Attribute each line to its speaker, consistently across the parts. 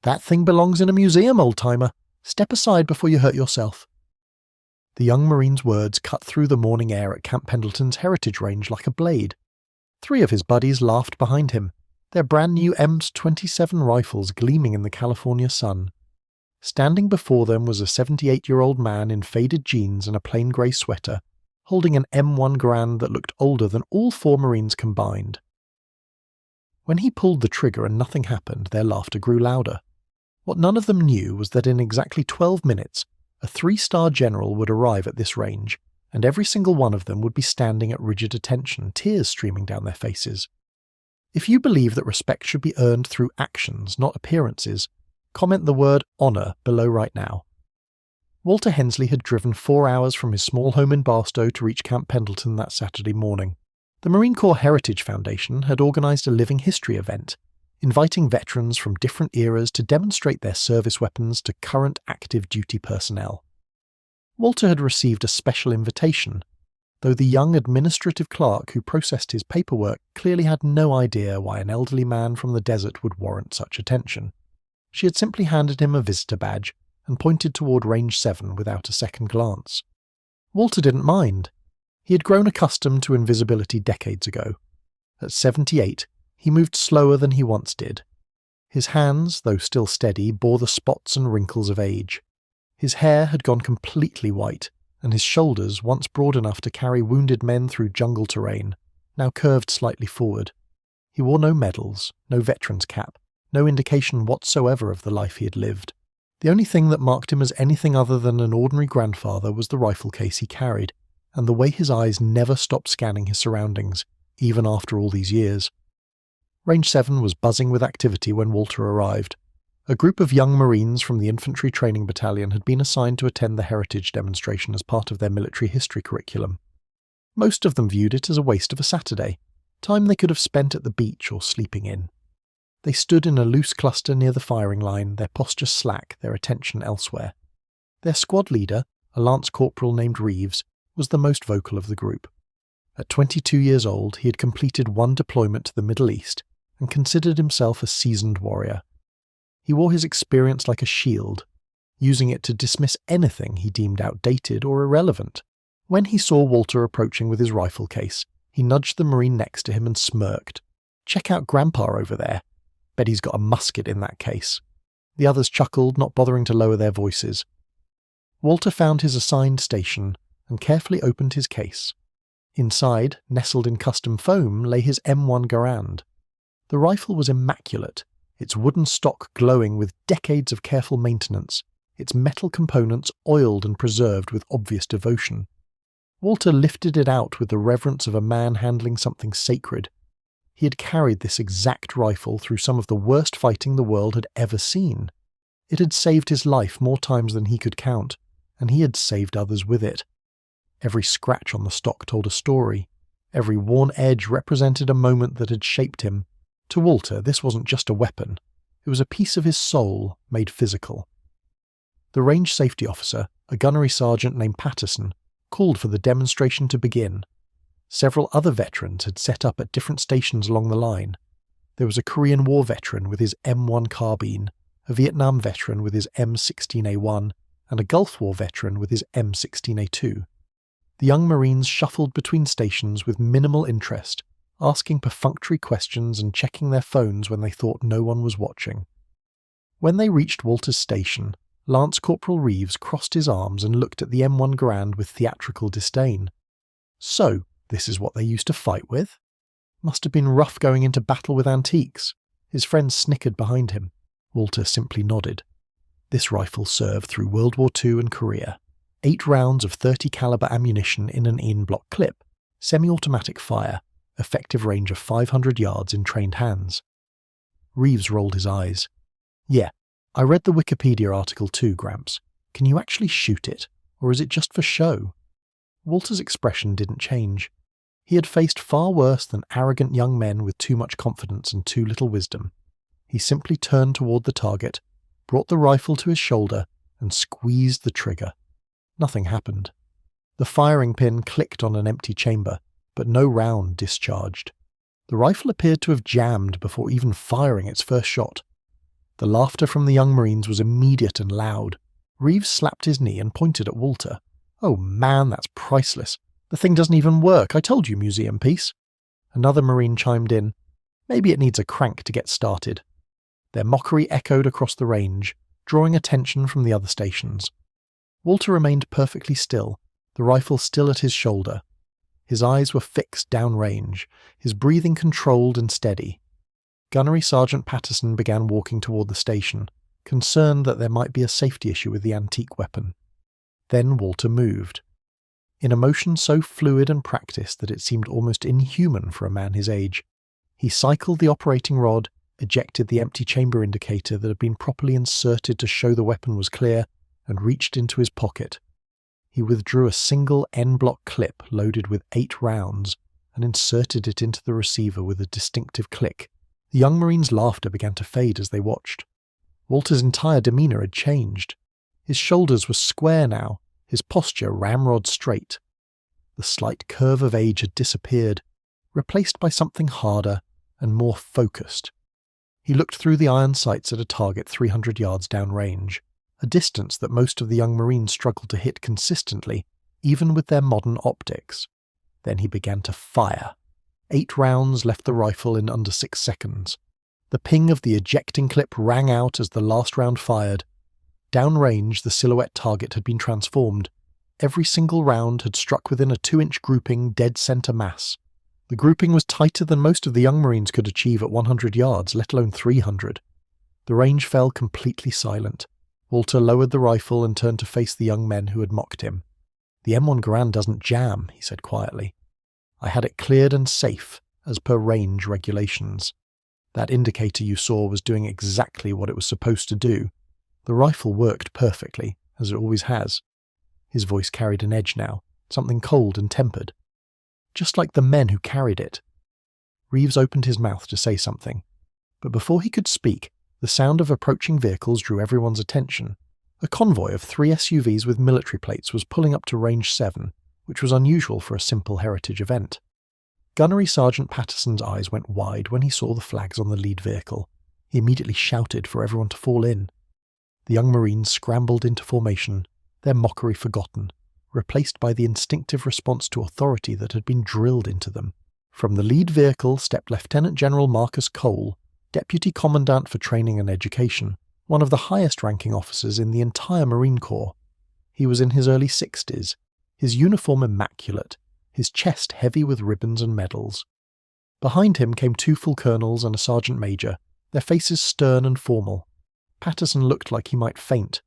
Speaker 1: "That thing belongs in a museum, old-timer. Step aside before you hurt yourself." The young Marine's words cut through the morning air at Camp Pendleton's heritage range like a blade. 3 of his buddies laughed behind him, their brand new M27 rifles gleaming in the California sun. Standing before them was a 78-year-old man in faded jeans and a plain grey sweater, holding an M1 Garand that looked older than all 4 Marines combined. When he pulled the trigger and nothing happened, their laughter grew louder. What none of them knew was that in exactly 12 minutes, a 3-star general would arrive at this range, and every single one of them would be standing at rigid attention, tears streaming down their faces. If you believe that respect should be earned through actions, not appearances, comment the word honour below right now. Walter Hensley had driven 4 hours from his small home in Barstow to reach Camp Pendleton that Saturday morning. The Marine Corps Heritage Foundation had organised a living history event, inviting veterans from different eras to demonstrate their service weapons to current active duty personnel. Walter had received a special invitation, though the young administrative clerk who processed his paperwork clearly had no idea why an elderly man from the desert would warrant such attention. She had simply handed him a visitor badge and pointed toward Range 7 without a second glance. Walter didn't mind. He had grown accustomed to invisibility decades ago. At 78, he moved slower than he once did. His hands, though still steady, bore the spots and wrinkles of age. His hair had gone completely white, and his shoulders, once broad enough to carry wounded men through jungle terrain, now curved slightly forward. He wore no medals, no veteran's cap, no indication whatsoever of the life he had lived. The only thing that marked him as anything other than an ordinary grandfather was the rifle case he carried, and the way his eyes never stopped scanning his surroundings, even after all these years. Range 7 was buzzing with activity when Walter arrived. A group of young Marines from the Infantry Training Battalion had been assigned to attend the heritage demonstration as part of their military history curriculum. Most of them viewed it as a waste of a Saturday, time they could have spent at the beach or sleeping in. They stood in a loose cluster near the firing line, their posture slack, their attention elsewhere. Their squad leader, a Lance Corporal named Reeves, was the most vocal of the group. At 22 years old, he had completed 1 deployment to the Middle East and considered himself a seasoned warrior. He wore his experience like a shield, using it to dismiss anything he deemed outdated or irrelevant. When he saw Walter approaching with his rifle case, he nudged the Marine next to him and smirked. "Check out Grandpa over there. Bet he's got a musket in that case." The others chuckled, not bothering to lower their voices. Walter found his assigned station and carefully opened his case. Inside, nestled in custom foam, lay his M1 Garand. The rifle was immaculate, its wooden stock glowing with decades of careful maintenance, its metal components oiled and preserved with obvious devotion. Walter lifted it out with the reverence of a man handling something sacred. He had carried this exact rifle through some of the worst fighting the world had ever seen. It had saved his life more times than he could count, and he had saved others with it. Every scratch on the stock told a story. Every worn edge represented a moment that had shaped him. To Walter, this wasn't just a weapon. It was a piece of his soul, made physical. The range safety officer, a gunnery sergeant named Patterson, called for the demonstration to begin. Several other veterans had set up at different stations along the line. There was a Korean War veteran with his M1 carbine, a Vietnam veteran with his M16A1, and a Gulf War veteran with his M16A2. The young Marines shuffled between stations with minimal interest, asking perfunctory questions and checking their phones when they thought no one was watching. When they reached Walter's station, Lance Corporal Reeves crossed his arms and looked at the M1 Garand with theatrical disdain. "So, this is what they used to fight with? Must have been rough going into battle with antiques." His friends snickered behind him. Walter simply nodded. This rifle served through World War II and Korea. 8 rounds of .30 caliber ammunition in an in-block clip, semi-automatic fire, effective range of 500 yards in trained hands. Reeves rolled his eyes. "Yeah, I read the Wikipedia article too, Gramps. Can you actually shoot it, or is it just for show?" Walter's expression didn't change. He had faced far worse than arrogant young men with too much confidence and too little wisdom. He simply turned toward the target, brought the rifle to his shoulder, and squeezed the trigger. Nothing happened. The firing pin clicked on an empty chamber, but no round discharged. The rifle appeared to have jammed before even firing its first shot. The laughter from the young Marines was immediate and loud. Reeves slapped his knee and pointed at Walter. "Oh man, that's priceless. The thing doesn't even work. I told you, museum piece." Another Marine chimed in. "Maybe it needs a crank to get started." Their mockery echoed across the range, drawing attention from the other stations. Walter remained perfectly still, the rifle still at his shoulder. His eyes were fixed downrange, his breathing controlled and steady. Gunnery Sergeant Patterson began walking toward the station, concerned that there might be a safety issue with the antique weapon. Then Walter moved. In a motion so fluid and practiced that it seemed almost inhuman for a man his age, he cycled the operating rod, ejected the empty chamber indicator that had been properly inserted to show the weapon was clear, and reached into his pocket. He withdrew a single N-block clip loaded with 8 rounds and inserted it into the receiver with a distinctive click. The young Marine's laughter began to fade as they watched. Walter's entire demeanour had changed. His shoulders were square now, his posture ramrod straight. The slight curve of age had disappeared, replaced by something harder and more focused. He looked through the iron sights at a target 300 yards downrange, a distance that most of the young Marines struggled to hit consistently, even with their modern optics. Then he began to fire. 8 rounds left the rifle in under 6 seconds. The ping of the ejecting clip rang out as the last round fired. Downrange, the silhouette target had been transformed. Every single round had struck within a 2-inch grouping dead center mass. The grouping was tighter than most of the young Marines could achieve at 100 yards, let alone 300. The range fell completely silent. Walter lowered the rifle and turned to face the young men who had mocked him. "The M1 Garand doesn't jam," he said quietly. "I had it cleared and safe, as per range regulations. That indicator you saw was doing exactly what it was supposed to do. The rifle worked perfectly, as it always has." His voice carried an edge now, something cold and tempered. "Just like the men who carried it." Reeves opened his mouth to say something, but before he could speak, the sound of approaching vehicles drew everyone's attention. A convoy of 3 SUVs with military plates was pulling up to Range 7, which was unusual for a simple heritage event. Gunnery Sergeant Patterson's eyes went wide when he saw the flags on the lead vehicle. He immediately shouted for everyone to fall in. The young Marines scrambled into formation, their mockery forgotten, replaced by the instinctive response to authority that had been drilled into them. From the lead vehicle stepped Lieutenant General Marcus Cole, Deputy Commandant for Training and Education, one of the highest-ranking officers in the entire Marine Corps. He was in his early 60s, his uniform immaculate, his chest heavy with ribbons and medals. Behind him came 2 full colonels and a sergeant major, their faces stern and formal. Patterson looked like he might faint.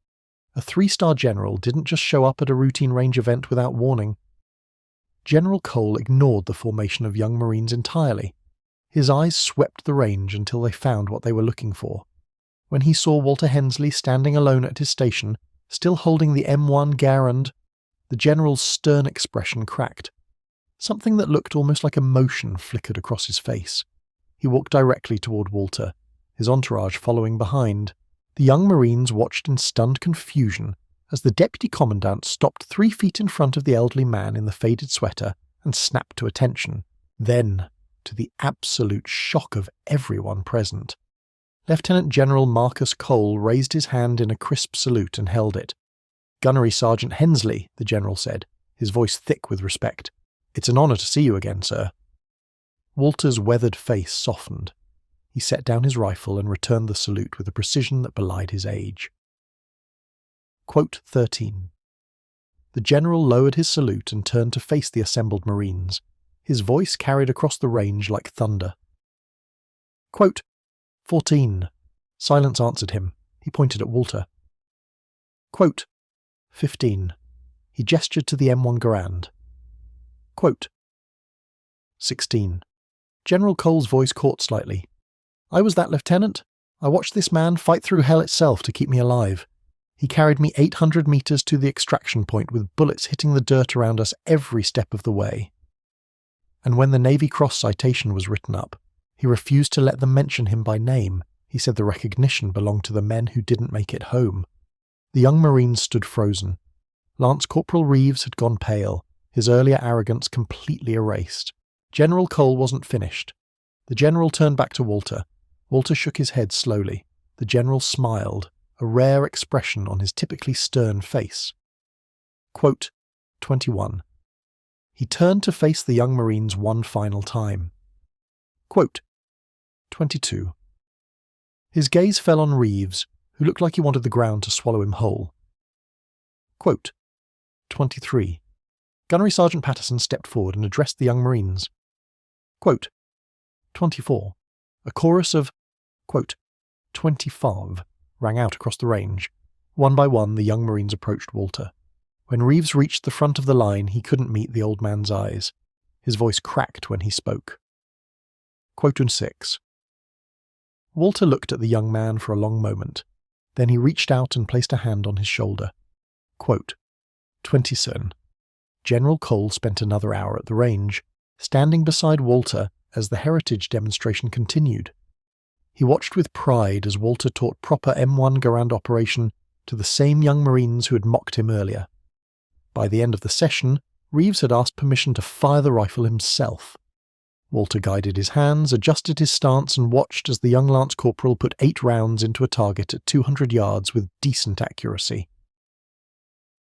Speaker 1: A 3-star general didn't just show up at a routine range event without warning. General Cole ignored the formation of young Marines entirely. His eyes swept the range until they found what they were looking for. When he saw Walter Hensley standing alone at his station, still holding the M1 Garand, the general's stern expression cracked. Something that looked almost like emotion flickered across his face. He walked directly toward Walter, his entourage following behind. The young Marines watched in stunned confusion as the deputy commandant stopped 3 feet in front of the elderly man in the faded sweater and snapped to attention. Then, to the absolute shock of everyone present, Lieutenant General Marcus Cole raised his hand in a crisp salute and held it. "Gunnery Sergeant Hensley," the general said, his voice thick with respect. "It's an honour to see you again, sir." Walter's weathered face softened. He set down his rifle and returned the salute with a precision that belied his age. Quote 13. The general lowered his salute and turned to face the assembled Marines. His voice carried across the range like thunder. Quote 14. Silence answered him. He pointed at Walter. Quote 15. He gestured to the M1 Garand. Quote 16. General Cole's voice caught slightly. "I was that lieutenant. I watched this man fight through hell itself to keep me alive. He carried me 800 meters to the extraction point with bullets hitting the dirt around us every step of the way." And when the Navy Cross citation was written up, he refused to let them mention him by name. He said the recognition belonged to the men who didn't make it home. The young Marines stood frozen. Lance Corporal Reeves had gone pale, his earlier arrogance completely erased. General Cole wasn't finished. The general turned back to Walter. Walter shook his head slowly. The The general smiled, a rare expression on his typically stern face. Quote, 21. He turned to face the young Marines one final time. Quote, 22. His gaze fell on Reeves, who looked like he wanted the ground to swallow him whole. Quote, 23. Gunnery Sergeant Patterson stepped forward and addressed the young Marines. Quote, 24. A chorus of, quote, 25 rang out across the range. One by one, the young Marines approached Walter. When Reeves reached the front of the line, he couldn't meet the old man's eyes. His voice cracked when he spoke. Quote 6. Walter looked at the young man for a long moment. Then he reached out and placed a hand on his shoulder. Quote, 27. General Cole spent another hour at the range, standing beside Walter as the heritage demonstration continued. He watched with pride as Walter taught proper M1 Garand operation to the same young Marines who had mocked him earlier. By the end of the session, Reeves had asked permission to fire the rifle himself. Walter guided his hands, adjusted his stance, and watched as the young Lance Corporal put 8 rounds into a target at 200 yards with decent accuracy.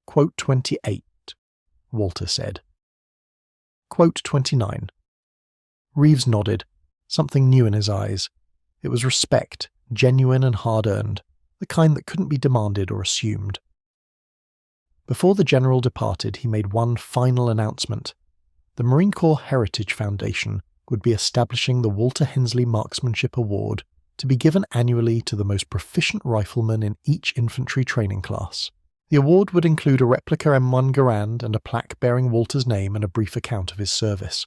Speaker 1: Quote 28, Walter said. Quote 29. Reeves nodded, something new in his eyes. It was respect, genuine and hard-earned, the kind that couldn't be demanded or assumed. Before the general departed, he made one final announcement. The Marine Corps Heritage Foundation would be establishing the Walter Hensley Marksmanship Award to be given annually to the most proficient rifleman in each infantry training class. The award would include a replica M1 Garand and a plaque bearing Walter's name and a brief account of his service.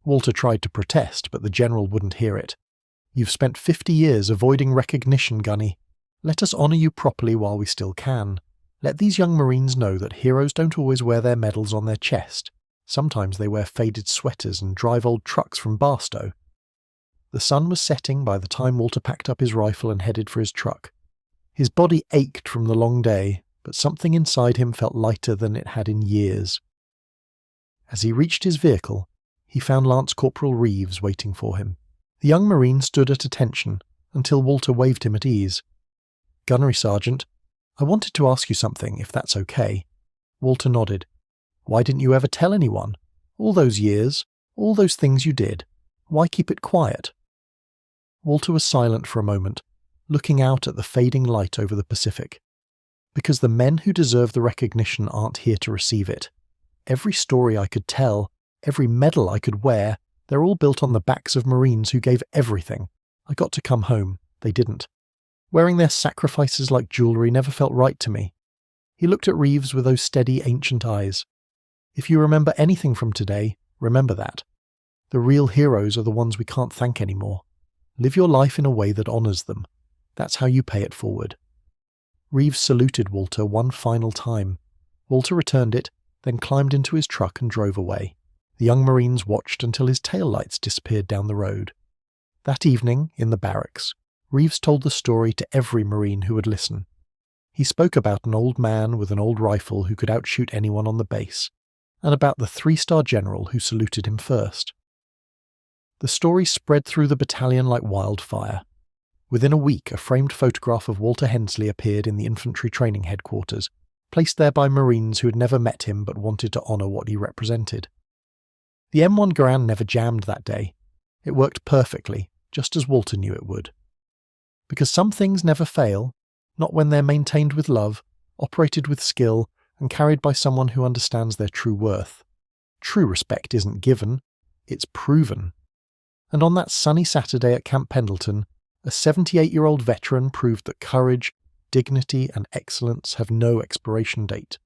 Speaker 1: Walter tried to protest, but the general wouldn't hear it. You've spent 50 years avoiding recognition, Gunny. Let us honour you properly while we still can. Let these young Marines know that heroes don't always wear their medals on their chest. Sometimes they wear faded sweaters and drive old trucks from Barstow. The sun was setting by the time Walter packed up his rifle and headed for his truck. His body ached from the long day, but something inside him felt lighter than it had in years. As he reached his vehicle, he found Lance Corporal Reeves waiting for him. The young Marine stood at attention until Walter waved him at ease. Gunnery Sergeant, I wanted to ask you something, if that's okay. Walter nodded. Why didn't you ever tell anyone? All those years, all those things you did. Why keep it quiet? Walter was silent for a moment, looking out at the fading light over the Pacific. Because the men who deserve the recognition aren't here to receive it. Every story I could tell, every medal I could wear, they're all built on the backs of Marines who gave everything. I got to come home. They didn't. Wearing their sacrifices like jewellery never felt right to me. He looked at Reeves with those steady, ancient eyes. If you remember anything from today, remember that. The real heroes are the ones we can't thank anymore. Live your life in a way that honours them. That's how you pay it forward. Reeves saluted Walter one final time. Walter returned it, then climbed into his truck and drove away. The young Marines watched until his taillights disappeared down the road. That evening, in the barracks, Reeves told the story to every Marine who would listen. He spoke about an old man with an old rifle who could outshoot anyone on the base, and about the 3-star general who saluted him first. The story spread through the battalion like wildfire. Within a week, a framed photograph of Walter Hensley appeared in the infantry training headquarters, placed there by Marines who had never met him but wanted to honour what he represented. The M1 Garand never jammed that day. It worked perfectly, just as Walter knew it would. Because some things never fail, not when they're maintained with love, operated with skill, and carried by someone who understands their true worth. True respect isn't given, it's proven. And on that sunny Saturday at Camp Pendleton, a 78-year-old veteran proved that courage, dignity, and excellence have no expiration date.